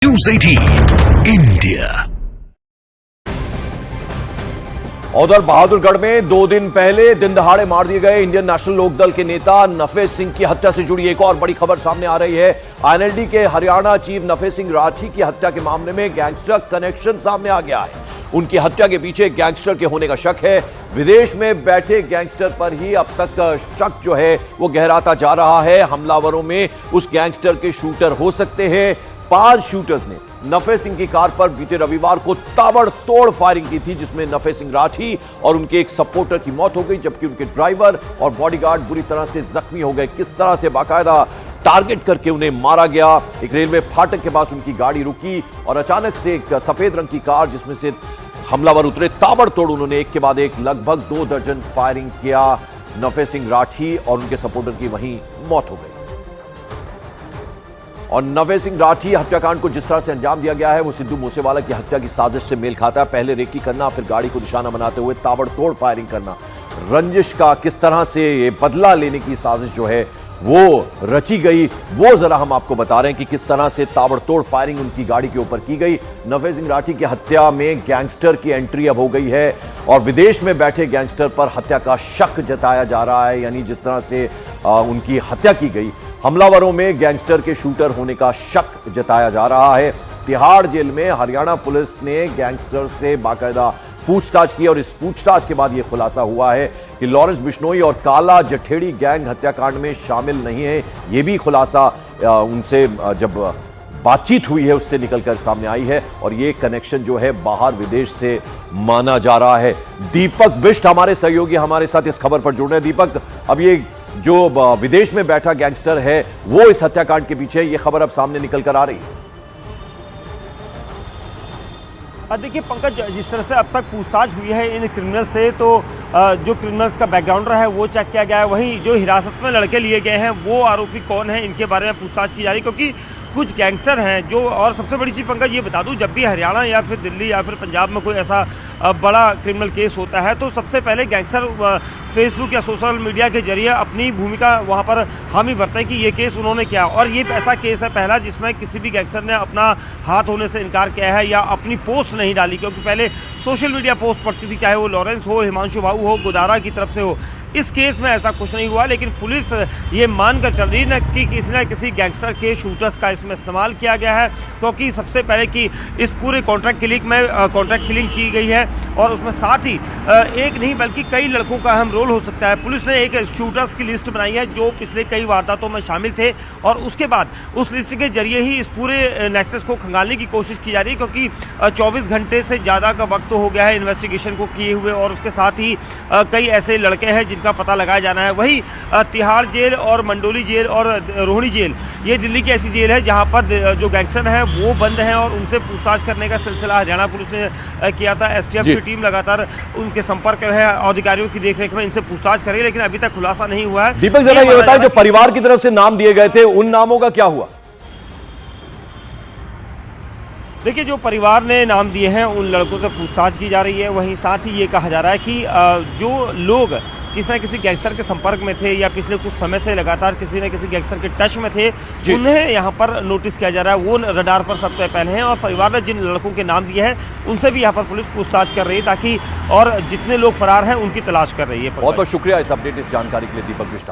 News 18 India. उधर बहादुरगढ़ में 2 दिन पहले दिन दहाड़े मार दिए गए इंडियन नेशनल लोकदल के नेता नफे सिंह की हत्या से जुड़ी एक और बड़ी खबर सामने आ रही है। आईएनएलडी के हरियाणा चीफ नफे सिंह राठी की हत्या के मामले में गैंगस्टर कनेक्शन सामने आ गया है। उनकी हत्या के पीछे गैंगस्टर के होने का शक है। विदेश में बैठे गैंगस्टर पर ही अब तक शक जो है वो गहराता जा रहा है। हमलावरों में उस गैंगस्टर के शूटर हो सकते हैं। 5 शूटर्स ने नफे सिंह की कार पर बीते रविवार को ताबड़तोड़ फायरिंग की थी, जिसमें नफे सिंह राठी और उनके एक सपोर्टर की मौत हो गई, जबकि उनके ड्राइवर और बॉडीगार्ड बुरी तरह से जख्मी हो गए। किस तरह से बाकायदा टारगेट करके उन्हें मारा गया। एक रेलवे फाटक के पास उनकी गाड़ी रुकी और अचानक से एक सफेद रंग की कार जिसमें से हमलावर उतरे, ताबड़तोड़ उन्होंने एक के बाद एक लगभग 2 दर्जन फायरिंग किया। नफे सिंह राठी और उनके सपोर्टर की वहीं मौत हो गई। और नफे सिंह राठी हत्याकांड को जिस तरह से अंजाम दिया गया है वो सिद्धू मूसेवाला की हत्या की साजिश से मेल खाता है। पहले रेकी करना, फिर गाड़ी को निशाना बनाते हुए ताबड़तोड़ फायरिंग करना। रंजिश का किस तरह से ये बदला लेने की साजिश जो है वो रची गई, वो जरा हम आपको बता रहे हैं कि किस तरह से ताबड़तोड़ फायरिंग उनकी गाड़ी के ऊपर की गई। नफे सिंह राठी की हत्या में गैंगस्टर की एंट्री अब हो गई है और विदेश में बैठे गैंगस्टर पर हत्या का शक जताया जा रहा है। यानी जिस तरह से उनकी हत्या की गई, हमलावरों में गैंगस्टर के शूटर होने का शक जताया जा रहा है। तिहाड़ जेल में हरियाणा पुलिस ने गैंगस्टर से बाकायदा पूछताछ की और इस पूछताछ के बाद यह खुलासा हुआ है कि लॉरेंस बिश्नोई और काला जठेड़ी गैंग हत्याकांड में शामिल नहीं है। यह भी खुलासा उनसे जब बातचीत हुई है उससे निकलकर सामने आई है और ये कनेक्शन जो है बाहर विदेश से माना जा रहा है। दीपक बिष्ट हमारे सहयोगी हमारे साथ इस खबर पर जुड़ रहे हैं। दीपक, अब ये जो विदेश में बैठा गैंगस्टर है वो इस हत्याकांड के पीछे, ये खबर अब सामने निकल कर आ रही है। देखिए पंकज, जिस तरह से अब तक पूछताछ हुई है इन क्रिमिनल से, तो जो क्रिमिनल्स का बैकग्राउंड रहा है वो चेक किया गया है। वहीं जो हिरासत में लड़के लिए गए हैं वो आरोपी कौन है इनके बारे में पूछताछ की जा रही है, क्योंकि कुछ गैंगस्टर हैं जो, और सबसे बड़ी चीज़ पंकज ये बता दूं, जब भी हरियाणा या फिर दिल्ली या फिर पंजाब में कोई ऐसा बड़ा क्रिमिनल केस होता है तो सबसे पहले गैंगस्टर फेसबुक या सोशल मीडिया के जरिए अपनी भूमिका वहाँ पर हामी भरते हैं कि ये केस उन्होंने किया। और ये ऐसा केस है पहला जिसमें किसी भी गैंगस्टर ने अपना हाथ होने से इनकार किया है या अपनी पोस्ट नहीं डाली, क्योंकि पहले सोशल मीडिया पोस्ट पड़ती थी, चाहे वो लॉरेंस हो, हिमांशु भाऊ हो, गोदारा की तरफ से हो। इस केस में ऐसा कुछ नहीं हुआ, लेकिन पुलिस ये मानकर चल रही है कि किसी न किसी गैंगस्टर के शूटर्स का इसमें इस्तेमाल किया गया है, क्योंकि सबसे पहले कि इस पूरे कॉन्ट्रैक्ट किलिंग में कॉन्ट्रैक्ट किलिंग की गई है और उसमें साथ ही एक नहीं बल्कि कई लड़कों का अहम रोल हो सकता है। पुलिस ने एक शूटर्स की लिस्ट बनाई है जो पिछले कई वारदातों में शामिल थे और उसके बाद उस लिस्ट के जरिए ही इस पूरे नेक्सस को खंगालने की कोशिश की जा रही है, क्योंकि 24 घंटे से ज़्यादा का वक्त हो गया है इन्वेस्टिगेशन को किए हुए और उसके साथ ही कई ऐसे लड़के हैं जिनका पता लगाया जाना है। वही तिहाड़ जेल और मंडोली जेल और रोहिणी जेल, ये दिल्ली की ऐसी जेल है जहां पर जो गैंगस्टर हैं वो बंद हैं और उनसे पूछताछ करने का सिलसिला हरियाणा पुलिस ने किया था। एसटीएफ की टीम लगातार उनके संपर्क में है, अधिकारियों की देखरेख में इनसे पूछताछ करेगी, लेकिन अभी तक खुलासा नहीं हुआ है। दीपक जरा ये बताएं, जो परिवार की तरफ से नाम दिए गए थे उन नामों का क्या हुआ? देखिए, जो परिवार ने नाम दिए हैं उन लड़कों से पूछताछ की जा रही है। वहीं साथ ही ये कहा जा रहा है कि जो लोग किसी न किसी गैंगस्टर के संपर्क में थे या पिछले कुछ समय से लगातार किसी न किसी गैंगस्टर के टच में थे, उन्हें यहाँ पर नोटिस किया जा रहा है, वो रडार पर सबसे पहले हैं। और परिवार ने जिन लड़कों के नाम दिए हैं उनसे भी यहाँ पर पुलिस पूछताछ कर रही है, ताकि और जितने लोग फरार हैं उनकी तलाश कर रही है। बहुत बहुत शुक्रिया इस अपडेट, इस जानकारी के लिए दीपक बिष्ट।